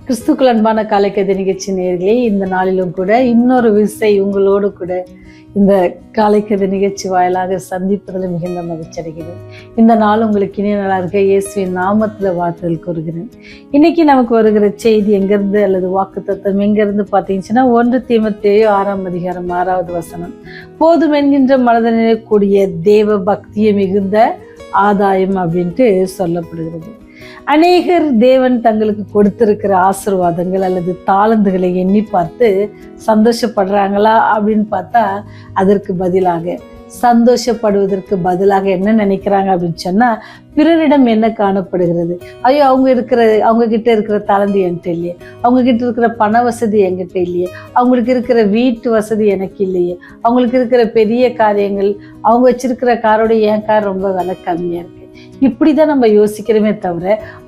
கிறிஸ்துக்குள் அன்பான காலைக்கதை நிகழ்ச்சி நேயர்களே, இந்த நாளிலும் கூட இன்னொரு விசை உங்களோடு கூட இந்த காலைக்கதை நிகழ்ச்சி வாயிலாக சந்திப்பதில் மிகுந்த மகிழ்ச்சி அடைகிறேன். இந்த நாள் உங்களுக்கு இனிய நாளாக இருக்க இயேசுவின் நாமத்தில் வாழ்த்துதல் கூறுகிறேன். இன்னைக்கு நமக்கு வருகிற செய்தி எங்கிருந்து அல்லது வாக்குத்தத்தம் எங்கிருந்து பார்த்தீங்கன்னா 1 தீமோத்தேயு 6:6 போதும் என்கின்ற மனதனிலே கூடிய தேவ பக்தியை மிகுந்த ஆதாயம் அப்படின்ட்டு சொல்லப்படுகிறது. அநேகர் தேவன் தங்களுக்கு கொடுத்திருக்கிற ஆசீர்வாதங்கள் அல்லது தாளந்துகளை எண்ணி பார்த்து சந்தோஷப்படுறாங்களா அப்படின்னு பார்த்தா அதற்கு பதிலாக சந்தோஷப்படுவதற்கு பதிலாக என்ன நினைக்கிறாங்க அப்படின்னு சொன்னா, பிறரிடம் என்ன காணப்படுகிறது, ஐயோ அவங்க கிட்ட இருக்கிற தாளந்து என்கிட்ட இல்லையே, அவங்க கிட்ட இருக்கிற பண வசதி என்கிட்ட இல்லையே, அவங்களுக்கு இருக்கிற வீட்டு வசதி எனக்கு இல்லையே, அவங்களுக்கு இருக்கிற பெரிய காரியங்கள், அவங்க வச்சிருக்கிற காரோட என் கார் ரொம்ப விலை கம்மியா இருக்கு. இப்படிதான் நம்ம யோசிக்கிறோமே தவிர,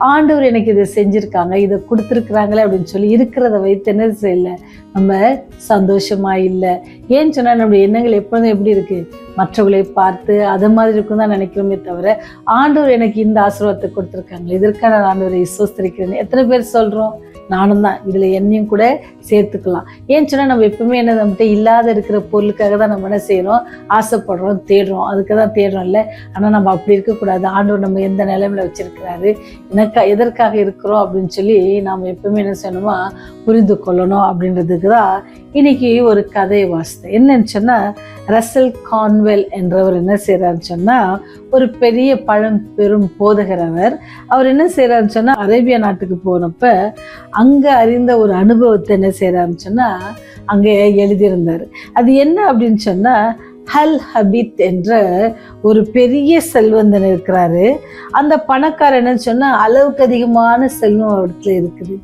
ஆண்டவர் எனக்கு இதை செஞ்சிருக்காங்க, இதை கொடுத்துருக்குறாங்களே அப்படின்னு சொல்லி இருக்கிறத வைத்து என்ன செய்யல, நம்ம சந்தோஷமா இல்லை. ஏன்னு சொன்னா நம்முடைய எண்ணங்கள் எப்பொழுதும் எப்படி இருக்கு, மற்றவர்களை பார்த்து அதை மாதிரி இருக்கும் தான் நினைக்கிறோமே தவிர, ஆண்டவர் எனக்கு இந்த ஆசீர்வாதத்தை கொடுத்துருக்காங்க, இதற்கான ஆண்டவரை விசுவாசிக்கிறேன் எத்தனை பேர் சொல்றோம்? நானும் தான், இதுல என்னையும் கூட சேர்த்துக்கலாம். ஏன்னு சொன்னா நம்ம எப்பவுமே என்ன, நம்மகிட்ட இல்லாத இருக்கிற பொருளுக்காக தான் நம்ம என்ன செய்யறோம், ஆசைப்படுறோம், தேடுறோம், அதுக்கு தான் தேடுறோம் இல்லை. ஆனா நம்ம அப்படி இருக்கக்கூடாது. ஆண்டவர் நம்ம எந்த நிலைமையில வச்சிருக்கிறாரு, எதற்காக இருக்கிறோம் அப்படின்னு சொல்லி நாம் எப்பவுமே என்ன செய்யணுமா புரிந்து கொள்ளணும். அப்படின்றதுக்கு தான் இன்னைக்கு ஒரு கதையை வாசித்தேன். என்னன்னு சொன்னா, ரசல் கான்வெல் என்றவர் என்ன செய்யறாருன்னு சொன்னா, ஒரு பெரிய பெரும் போதகர். அவர் என்ன செய்யறாருன்னு சொன்னா, அரேபியா நாட்டுக்கு போனப்ப அங்க அறிந்த ஒரு அனுபவத்தை என்ன செய்யறாருன்னு சொன்னா அங்கே எழுதியிருந்தாரு. அது என்ன அப்படின்னு சொன்னா, ஹல் ஹபீத் என்ற ஒரு பெரிய செல்வந்தன் இருக்கிறாரு. அந்த பணக்காரர் என்னன்னு சொன்னா, அளவுக்கு அதிகமான செல்வம் அவருக்கு இருக்குது.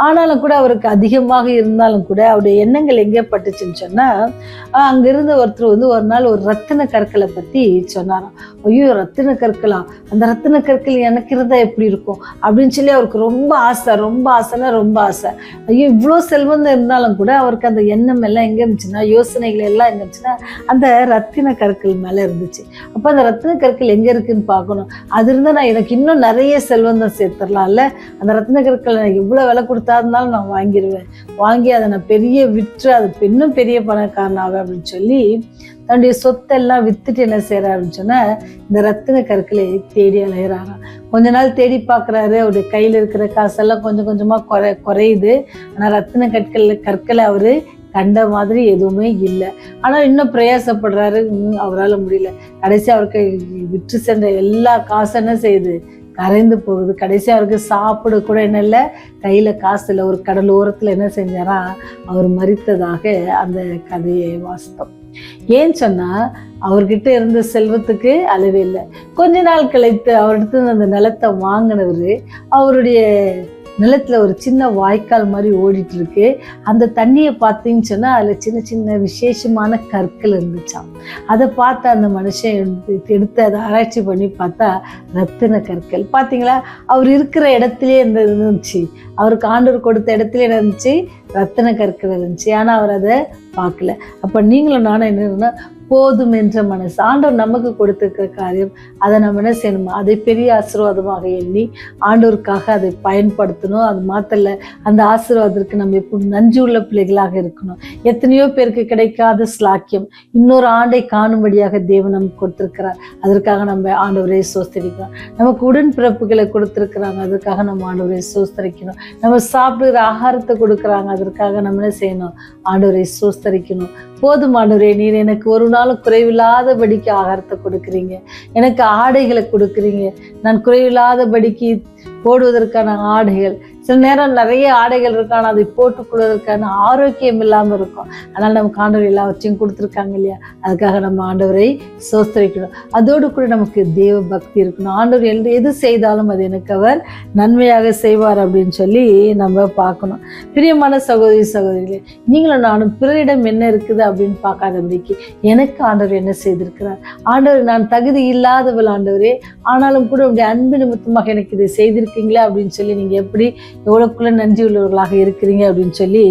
ஆனாலும் கூட அவருக்கு அதிகமாக இருந்தாலும் கூட அவருடைய எண்ணங்கள் எங்கே பட்டுச்சுன்னு சொன்னா, அங்க இருந்த ஒருத்தர் ஒரு நாள் ஒரு ரத்தின கற்களை பத்தி சொன்னாராம். ஐயோ, ரத்தின கற்களா, அந்த ரத்தின கற்கள் எனக்கு இருந்தா எப்படி இருக்கும் அப்படின்னு சொல்லி அவருக்கு ரொம்ப ஆசை. ஐயோ, இவ்வளோ செல்வந்தம் இருந்தாலும் கூட அவருக்கு அந்த எண்ணம் எல்லாம் எங்க இருந்துச்சுன்னா, யோசனைகள் எல்லாம் எங்க இருந்துச்சுன்னா அந்த ரத்தின கற்கள் மேல இருந்துச்சு. அப்ப அந்த ரத்தின கற்கள் எங்க இருக்குன்னு பார்க்கணும். அது இருந்தா நான் எனக்கு இன்னும் நிறைய செல்வந்தம் சேர்த்துடலாம்ல, அந்த ரத்தின கற்கள் எனக்கு எவ்வளவு விலை கொடுத்தா இருந்தாலும் நான் வாங்கிடுவேன், வாங்கி அதை நான் விற்று அது இன்னும் பெரிய பணக்காரனாக அப்படின்னு சொல்லி தன்னுடைய சொத்தெல்லாம் வித்துட்டு என்ன செய்யறாருன்னு சொன்னா, இந்த ரத்தின கற்களை தேடி அலையிறாராம். கொஞ்ச நாள் தேடி பார்க்கறாரு. அவருடைய கையில இருக்கிற காசெல்லாம் கொஞ்சம் கொஞ்சமா குறையுது. ஆனா ரத்தின கற்களை அவரு கண்ட மாதிரி எதுவுமே இல்லை. ஆனால் இன்னும் பிரயாசப்படுறாரு, அவரால் முடியல. கடைசி அவருக்கு விற்று சென்ற எல்லா காசும் என்ன செய்யுது, கரைந்து போகுது. கடைசி அவருக்கு சாப்பிட கூட என்ன இல்லை, கையில காசு இல்லை. ஒரு கடல் ஓரத்துல என்ன செஞ்சாரா, அவர் மரித்ததாக அந்த கதையை வாசித்தோம். ஏன்னு சொன்னா, அவர்கிட்ட இருந்த செல்வத்துக்கு அளவே இல்லை. கொஞ்ச நாள் கழித்து அவர்கிட்ட அந்த நிலத்தை வாங்கினவரு, அவருடைய நிலத்துல ஒரு சின்ன வாய்க்கால் மாதிரி ஓடிட்டு இருக்கு. அந்த தண்ணியை பார்த்தீங்கன்னு சொன்னா அதுல சின்ன சின்ன விசேஷமான கற்கள் இருந்துச்சாம். அதை பார்த்து அந்த மனுஷன் எடுத்து அதை ஆராய்ச்சி பண்ணி பார்த்தா ரத்தின கற்கள். பார்த்தீங்களா, அவர் இருக்கிற இடத்துலயே இருந்துச்சு, அவருக்கு ஆண்டவர் கொடுத்த இடத்துல இருந்துச்சு, ரத்தின கற்கள் இருந்துச்சு. ஆனா அவர் அதை பார்க்கல. அப்ப நீங்களும் நானும் என்னன்னா, போதும் என்ற மனசு, ஆண்டவர் நமக்கு கொடுத்திருக்கிற காரியம், அதை நம்ம என்ன செய்யணுமா, அதை பெரிய ஆசீர்வாதமாக எண்ணி ஆண்டவருக்காக அதை பயன்படுத்தணும். அது மாத்திர அந்த ஆசீர்வாதத்திற்கு நம்ம எப்பவும் நன்றி உள்ள பிள்ளைகளாக இருக்கணும். எத்தனையோ பேருக்கு கிடைக்காத ஸ்லாக்கியம் இன்னொரு ஆண்டை காணும்படியாக தேவன் நமக்கு கொடுத்திருக்கிறார். அதற்காக நம்ம ஆண்டவரை சோஸ்தரிக்கணும். நமக்கு உடன்பிறப்புகளை கொடுத்திருக்கிறாங்க, அதற்காக நம்ம ஆண்டவரை சோஸ்தரிக்கணும். நம்ம சாப்பிடுகிற ஆகாரத்தை கொடுக்குறாங்க, அதற்காக நம்ம என்ன செய்யணும், ஆண்டவரை சோஸ்தரிக்கணும். போதும் ஆண்டவரே, நீர் எனக்கு ஒரு நாளும் குறைவில்லாதபடிக்கு ஆகாரத்தை கொடுக்குறீங்க, எனக்கு ஆடைகளை கொடுக்குறீங்க, நான் குறைவில்லாதபடிக்கு போடுவதற்கான ஆடைகள், சில நேரம் நிறைய ஆடைகள் இருக்கான அதை போட்டுக்கொள்வதற்கான ஆரோக்கியம் இல்லாமல் இருக்கும். அதனால் நமக்கு ஆண்டவர் எல்லாவற்றையும் கொடுத்துருக்காங்க இல்லையா, அதுக்காக நம்ம ஆண்டவரை சோஸ்தரிக்கணும். அதோடு கூட நமக்கு தேவ பக்தி இருக்கணும். ஆண்டவர் எது செய்தாலும் அது எனக்கு அவர் நன்மையாக செய்வார் அப்படின்னு சொல்லி நம்ம பார்க்கணும். பிரியமான சகோதரிகளே, நீங்களும் நானும் பிறரிடம் என்ன இருக்குது அப்படின்னு பார்க்காதபடிக்கு எனக்கு ஆண்டவர் என்ன செய்திருக்கிறார், ஆண்டவர் நான் தகுதி இல்லாதவள் ஆண்டவரே, ஆனாலும் கூட உங்களுடைய அன்பு நிமித்தமாக எனக்கு இதை செய்திருக்கீங்களா அப்படின்னு சொல்லி நீங்க எப்படி எவ்வளவுக்குள்ள நன்றி உள்ளவர்களாக இருக்கிறீங்க அப்படின்னு சொல்லி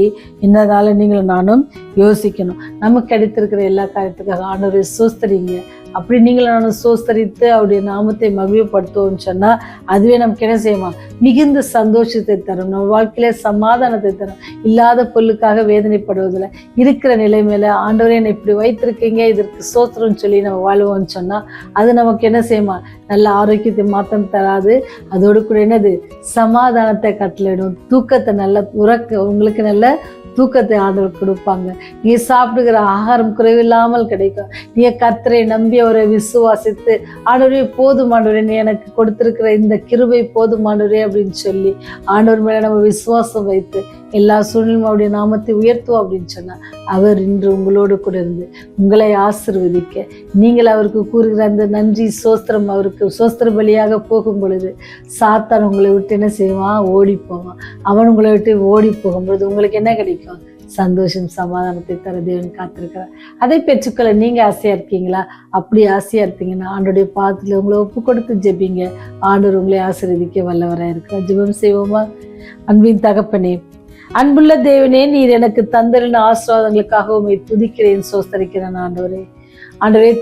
இன்னதால நீங்களும் நானும் யோசிக்கணும். நமக்கு கிடைத்திருக்கிற எல்லா காரியத்துக்காக ஆண்டவரை சோஸ்தரிங்க. அப்படி நீங்கள் நான் சோஸ்தரித்து அவருடைய நாமத்தை மகிமைப்படுத்துவோம்னு சொன்னா அதுவே நமக்கு என்ன செய்யுமா? மிகுந்த சந்தோஷத்தை தரும், நம்ம வாழ்க்கையில சமாதானத்தை தரும். இல்லாத பொருளுக்காக வேதனைப்படுவதில்லை. இருக்கிற நிலைமையில ஆண்டவரே என்னை இப்படி வைத்திருக்கீங்க, இதற்கு சோத்திரம் சொல்லி நம்ம வாழ்வோம்னு சொன்னா அது நமக்கு என்ன செய்யுமா? நல்ல ஆரோக்கியத்தை மாத்திரம் தராது, அதோடு கூட என்னது? சமாதானத்தை கட்டளையிடும். தூக்கத்தை நல்ல உங்களுக்கு நல்ல தூக்கத்தை ஆண்டவர் கொடுப்பாங்க. நீ சாப்பிடுகிற ஆகாரம் குறைவில்லாமல் கிடைக்கும். நீ கர்த்தரை நம்பி அவரை விசுவாசித்து ஆண்டவரே போதும் ஆண்டவரே, நீ எனக்கு கொடுத்திருக்கிற இந்த கிருபை போதும் ஆண்டவரே அப்படின்னு சொல்லி ஆண்டவர் மேல நம்ம விசுவாசம் வைத்து எல்லா சூழ்நிலையும் அவருடைய நாமத்தை உயர்த்துவோம் அப்படின்னு சொன்னா அவர் இன்று உங்களோடு கூட இருந்து உங்களை ஆசீர்வதிக்க, நீங்கள் அவருக்கு கூறுகிற அந்த நன்றி சோஸ்திரம் அவருக்கு சோஸ்திர பலியாக போகும் பொழுது சாத்தான் உங்களை விட்டு என்ன செய்வான்? ஓடி போவான். அவன் உங்களை விட்டு ஓடி போகும்பொழுது உங்களுக்கு என்ன கிடைக்கும்? சந்தோஷம், சமாதானத்தை தர தேவன் காத்திருக்கிறார். அதை பெற்றுக்கொள்ள நீங்க ஆசையா இருக்கீங்களா? அப்படி ஆசையா இருப்பீங்கன்னா ஆண்டோடைய பாதத்துல உங்களை ஒப்பு கொடுத்து ஜெபிங்க. ஆண்டவர் உங்களை ஆசீர்வதிக்க வல்லவராக இருக்கிறார். ஜெபம் செய்வோமா? அன்பின் தகப்பனே, அன்புள்ள தேவனே, நீர் எனக்கு தந்தரின் ஆசீர்வாதங்களுக்காக உம்மை துதிக்கிறேன், சோஸ்தரிக்கிறேன். ஆண்டவரே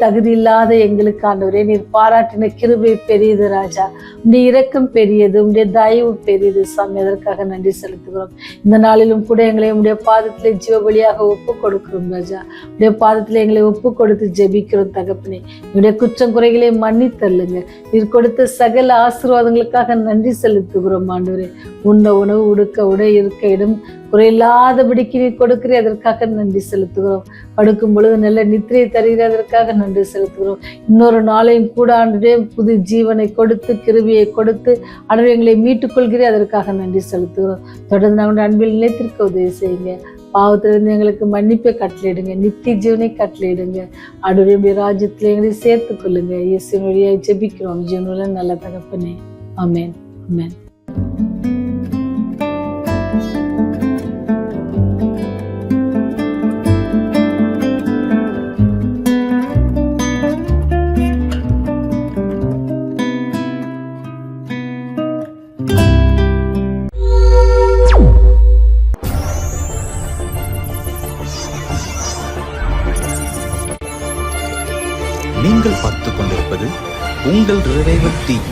தகுதி இல்லாத எங்களுக்கு ஆண்டவரே நீர் பாராட்டின கிருபை பெரியது ராஜா. உடைய இரக்கம் பெரியது, உடைய தயவு பெரியது சாமி. அதற்காக நன்றி செலுத்துகிறோம். இந்த நாளிலும் கூட எங்களை உடைய பாதத்திலே ஜீவபலியாக ஒப்பு கொடுக்கிறோம் ராஜா. உடைய பாதத்திலே எங்களை ஒப்பு கொடுத்து ஜெபிக்கிறோம் தகப்பனே. உடைய குற்றம் குறைகளை மன்னித்தள்ளுங்க. நீர் கொடுத்த சகல ஆசீர்வாதங்களுக்காக நன்றி செலுத்துகிறோம் ஆண்டவரே. உண்ண உணவு, உடுக்க உடை, இருக்க இடம் குறையில்லாதபடிக்கு நீ கொடுக்கிறே, அதற்காக நன்றி செலுத்துகிறோம். படுக்கும் பொழுது நல்ல நித்திரை தருகிறதற்காக நன்றி செலுத்துகிறோம். இன்னொரு நாளையும் கூட ஆண்டவரே புது ஜீவனை கொடுத்து கிருபியை கொடுத்து ஆண்டவரே எங்களை மீட்டுக் கொள்கிறே, அதற்காக நன்றி செலுத்துகிறோம். தொடர்ந்து நாங்கள் அன்பில் நிலைத்திருக்க உதவி செய்யுங்க. பாவத்திலிருந்து எங்களுக்கு மன்னிப்பை கட்டளையிடுங்க, நித்திய ஜீவனை கட்டளையிடுங்க. ஆண்டவரே ராஜ்யத்தில் எங்களை சேர்த்துக் கொள்ளுங்க. இயேசுவின் வழியாய் ஜெபிக்கிறோம் ஜீவனுள்ள நல்ல தகப்பனே. ஆமென், ஆமென். நீங்கள் பார்த்துக் கொண்டிருப்பது உங்கள் ரிவைவல் டிவி.